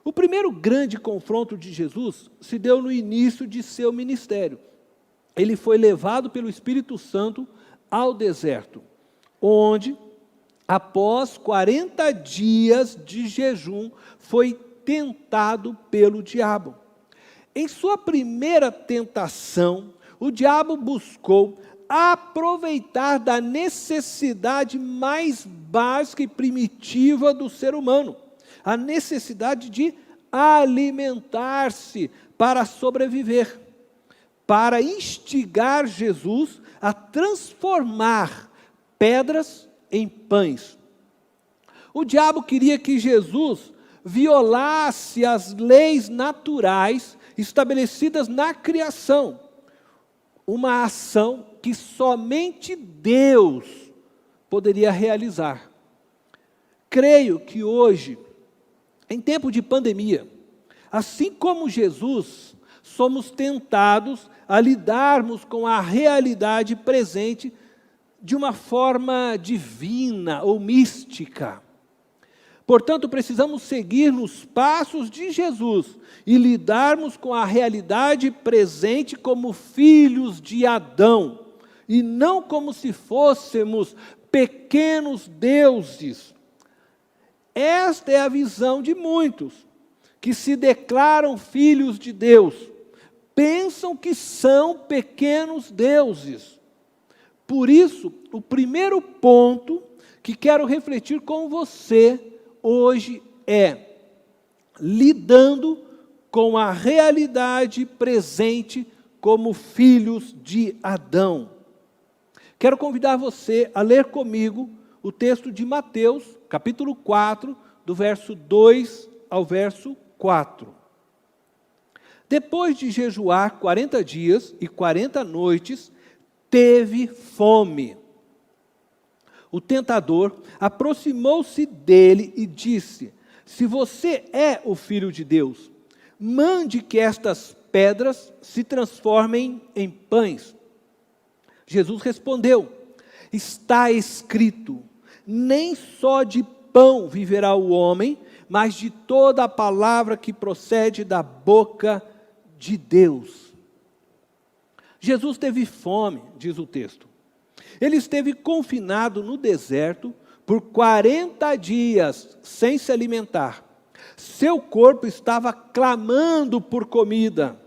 O primeiro grande confronto de Jesus se deu no início de seu ministério. Ele foi levado pelo Espírito Santo ao deserto, onde, após 40 dias de jejum, foi tentado pelo diabo. Em sua primeira tentação, o diabo buscou aproveitar da necessidade mais básica e primitiva do ser humano, a necessidade de alimentar-se para sobreviver, para instigar Jesus a transformar pedras em pães. O diabo queria que Jesus violasse as leis naturais estabelecidas na criação, uma ação que somente Deus poderia realizar. Creio que hoje, em tempo de pandemia, assim como Jesus, somos tentados a lidarmos com a realidade presente de uma forma divina ou mística. Portanto, precisamos seguir nos passos de Jesus e lidarmos com a realidade presente como filhos de Adão, e não como se fôssemos pequenos deuses. Esta é a visão de muitos que se declaram filhos de Deus, pensam que são pequenos deuses. Por isso, o primeiro ponto que quero refletir com você hoje é lidando com a realidade presente como filhos de Adão. Quero convidar você a ler comigo o texto de Mateus, capítulo 4, do verso 2 ao verso 4. Depois de jejuar 40 dias e 40 noites, teve fome. O tentador aproximou-se dele e disse: se você é o Filho de Deus, mande que estas pedras se transformem em pães. Jesus respondeu: está escrito, nem só de pão viverá o homem, mas de toda a palavra que procede da boca de Deus. Jesus teve fome, diz o texto. Ele esteve confinado no deserto por 40 dias, sem se alimentar. Seu corpo estava clamando por comida.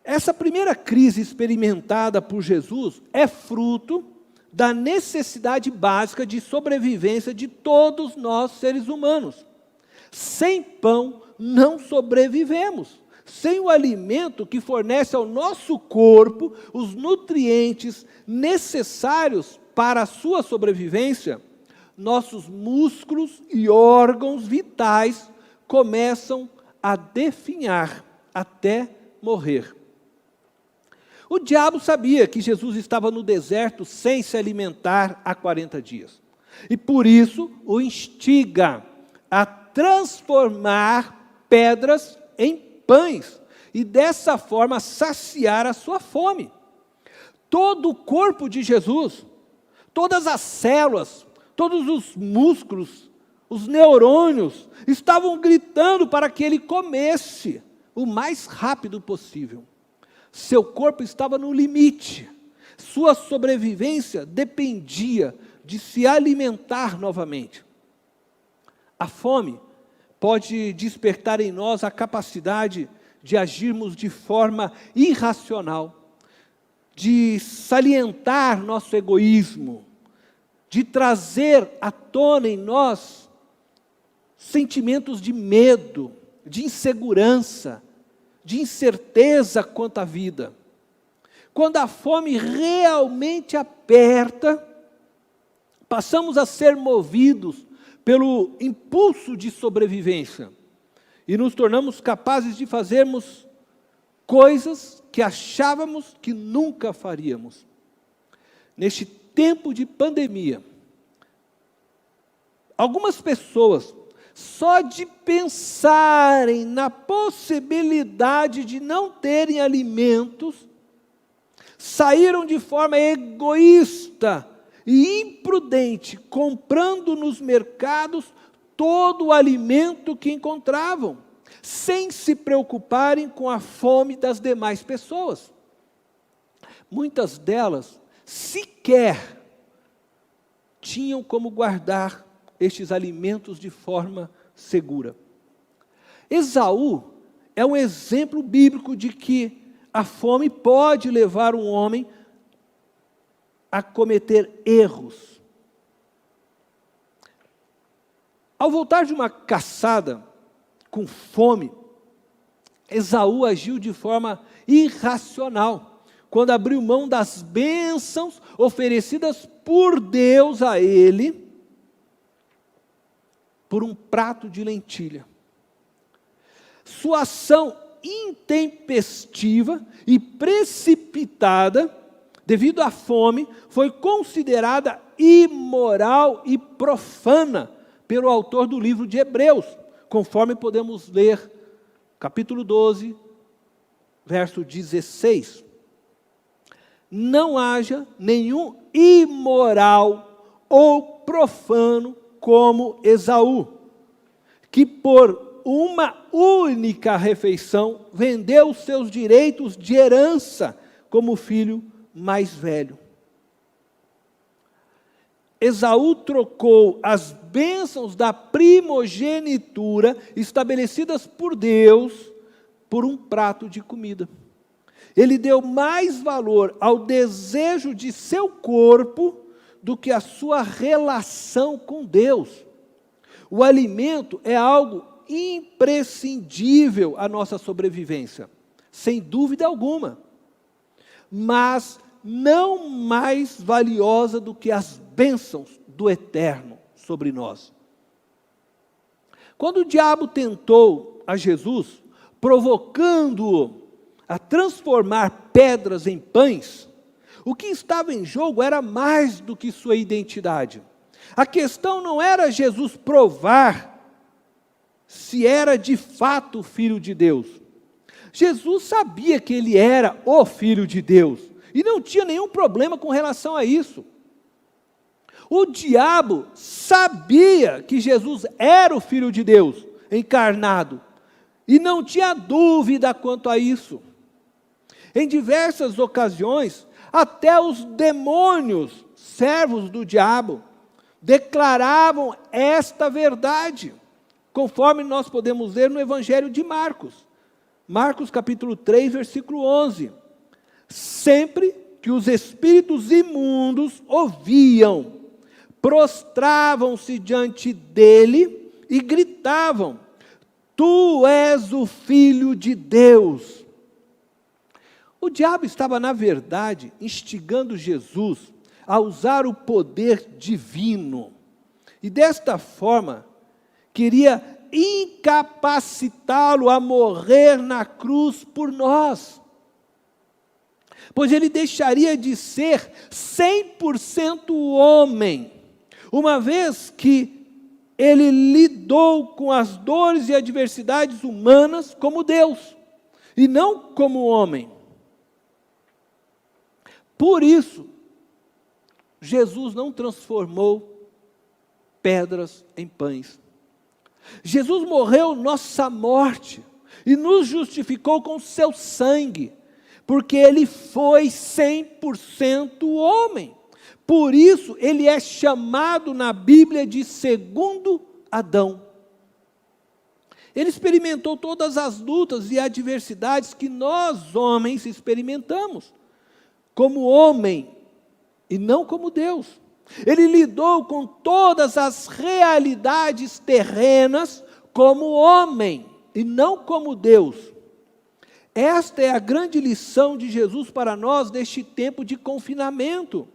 Essa primeira crise experimentada por Jesus é fruto da necessidade básica de sobrevivência de todos nós seres humanos. Sem pão não sobrevivemos. Sem o alimento que fornece ao nosso corpo os nutrientes necessários para a sua sobrevivência, nossos músculos e órgãos vitais começam a definhar até morrer. O diabo sabia que Jesus estava no deserto sem se alimentar há 40 dias. E por isso o instiga a transformar pedras em pães e dessa forma saciar a sua fome. Todo o corpo de Jesus, todas as células, todos os músculos, os neurônios estavam gritando para que ele comesse o mais rápido possível. Seu corpo estava no limite. Sua sobrevivência dependia de se alimentar novamente. A fome pode despertar em nós a capacidade de agirmos de forma irracional, de salientar nosso egoísmo, de trazer à tona em nós sentimentos de medo, de insegurança, de incerteza quanto à vida. Quando a fome realmente aperta, passamos a ser movidos pelo impulso de sobrevivência e nos tornamos capazes de fazermos coisas que achávamos que nunca faríamos. Neste tempo de pandemia, algumas pessoas, só de pensarem na possibilidade de não terem alimentos, saíram de forma egoísta e imprudente, comprando nos mercados todo o alimento que encontravam, sem se preocuparem com a fome das demais pessoas. Muitas delas sequer tinham como guardar estes alimentos de forma segura. Esaú é um exemplo bíblico de que a fome pode levar um homem a cometer erros. Ao voltar de uma caçada com fome, Esaú agiu de forma irracional, quando abriu mão das bênçãos oferecidas por Deus a ele, por um prato de lentilha. Sua ação intempestiva e precipitada, devido à fome, foi considerada imoral e profana pelo autor do livro de Hebreus, conforme podemos ler, capítulo 12, verso 16. Não haja nenhum imoral ou profano como Esaú, que por uma única refeição vendeu os seus direitos de herança como filho mais velho. Esaú trocou as bênçãos da primogenitura estabelecidas por Deus por um prato de comida. Ele deu mais valor ao desejo de seu corpo do que a sua relação com Deus. O alimento é algo imprescindível à nossa sobrevivência, sem dúvida alguma, mas não mais valiosa do que as bênçãos do Eterno sobre nós. Quando o diabo tentou a Jesus, provocando-o a transformar pedras em pães, o que estava em jogo era mais do que sua identidade. A questão não era Jesus provar se era de fato o Filho de Deus. Jesus sabia que ele era o Filho de Deus, e não tinha nenhum problema com relação a isso. O diabo sabia que Jesus era o Filho de Deus, encarnado, e não tinha dúvida quanto a isso. Em diversas ocasiões, até os demônios, servos do diabo, declaravam esta verdade, conforme nós podemos ler no Evangelho de Marcos. Marcos capítulo 3, versículo 11. Sempre que os espíritos imundos ouviam, prostravam-se diante dele e gritavam: Tu és o Filho de Deus. O diabo estava, na verdade, instigando Jesus a usar o poder divino. E desta forma, queria incapacitá-lo a morrer na cruz por nós. Pois ele deixaria de ser 100% homem, uma vez que ele lidou com as dores e adversidades humanas como Deus, e não como homem. Por isso, Jesus não transformou pedras em pães. Jesus morreu nossa morte e nos justificou com seu sangue, porque ele foi 100% homem. Por isso, ele é chamado na Bíblia de segundo Adão. Ele experimentou todas as lutas e adversidades que nós, homens, experimentamos, como homem e não como Deus. Ele lidou com todas as realidades terrenas como homem e não como Deus. Esta é a grande lição de Jesus para nós neste tempo de confinamento.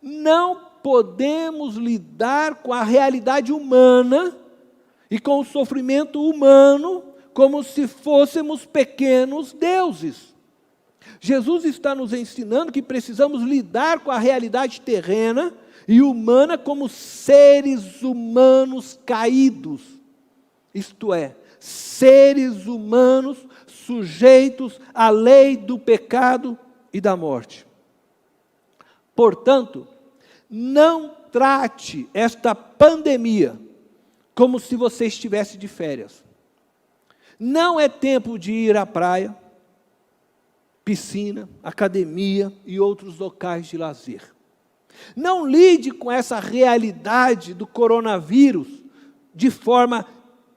Não podemos lidar com a realidade humana e com o sofrimento humano como se fôssemos pequenos deuses. Jesus está nos ensinando que precisamos lidar com a realidade terrena e humana como seres humanos caídos. Isto é, seres humanos sujeitos à lei do pecado e da morte. Portanto, não trate esta pandemia como se você estivesse de férias. Não é tempo de ir à praia, piscina, academia e outros locais de lazer. Não lide com essa realidade do coronavírus de forma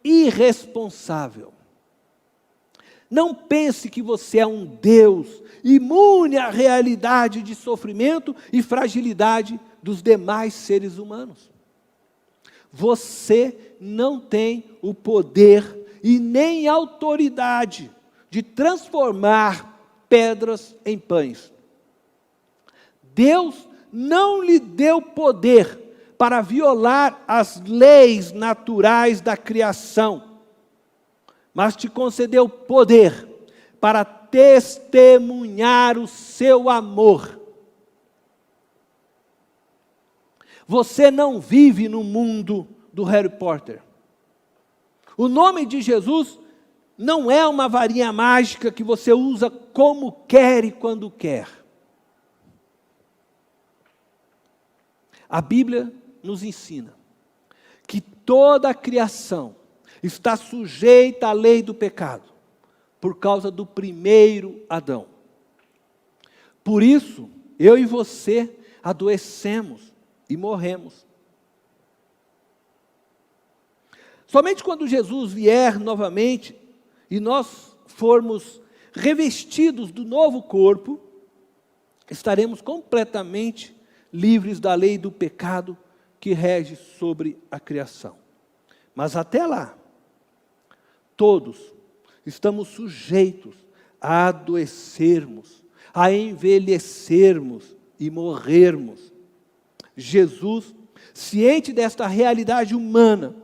irresponsável. Não pense que você é um Deus imune à realidade de sofrimento e fragilidade dos demais seres humanos. Você não tem o poder e nem autoridade de transformar pedras em pães. Deus não lhe deu poder para violar as leis naturais da criação, mas te concedeu poder para testemunhar o seu amor. Você não vive no mundo do Harry Potter. O nome de Jesus não é uma varinha mágica que você usa como quer e quando quer. A Bíblia nos ensina que toda a criação está sujeita à lei do pecado, por causa do primeiro Adão. Por isso, eu e você adoecemos e morremos. Somente quando Jesus vier novamente e nós formos revestidos do novo corpo, estaremos completamente livres da lei do pecado que rege sobre a criação. Mas até lá, todos estamos sujeitos a adoecermos, a envelhecermos e morrermos. Jesus, ciente desta realidade humana,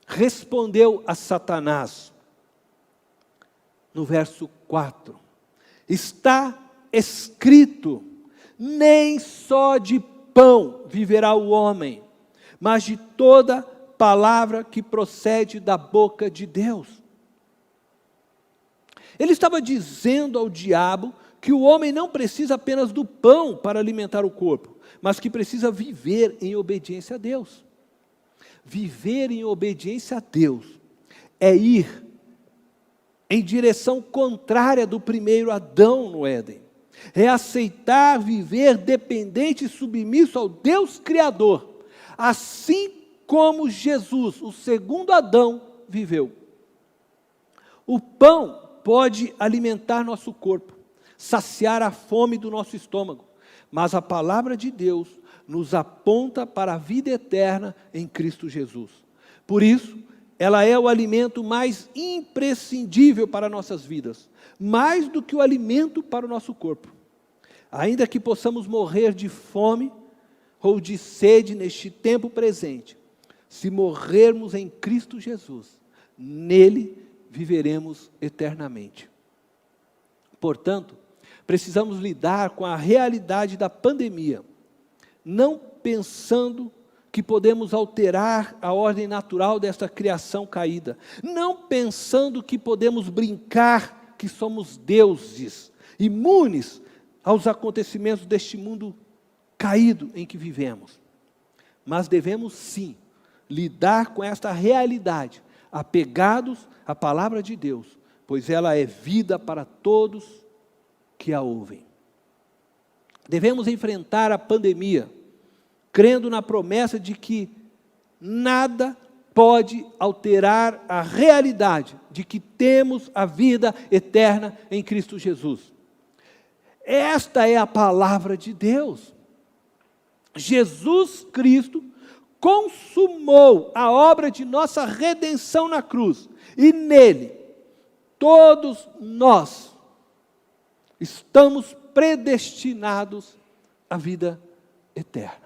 respondeu a Satanás, no verso 4, está escrito, nem só de pão viverá o homem, mas de toda palavra que procede da boca de Deus. Ele estava dizendo ao diabo que o homem não precisa apenas do pão para alimentar o corpo, mas que precisa viver em obediência a Deus. Viver em obediência a Deus é ir em direção contrária do primeiro Adão no Éden. É aceitar viver dependente e submisso ao Deus Criador, assim como Jesus, o segundo Adão, viveu. O pão pode alimentar nosso corpo, saciar a fome do nosso estômago, mas a palavra de Deus nos aponta para a vida eterna em Cristo Jesus. Por isso, ela é o alimento mais imprescindível para nossas vidas, mais do que o alimento para o nosso corpo. Ainda que possamos morrer de fome ou de sede neste tempo presente, se morrermos em Cristo Jesus, nele viveremos eternamente. Portanto, precisamos lidar com a realidade da pandemia, não pensando que podemos alterar a ordem natural desta criação caída, não pensando que podemos brincar que somos deuses, imunes aos acontecimentos deste mundo caído em que vivemos. Mas devemos sim lidar com esta realidade, apegados à palavra de Deus, pois ela é vida para todos que a ouvem. Devemos enfrentar a pandemia, crendo na promessa de que nada pode alterar a realidade de que temos a vida eterna em Cristo Jesus. Esta é a palavra de Deus. Jesus Cristo consumou a obra de nossa redenção na cruz, e nele, todos nós estamos predestinados à vida eterna.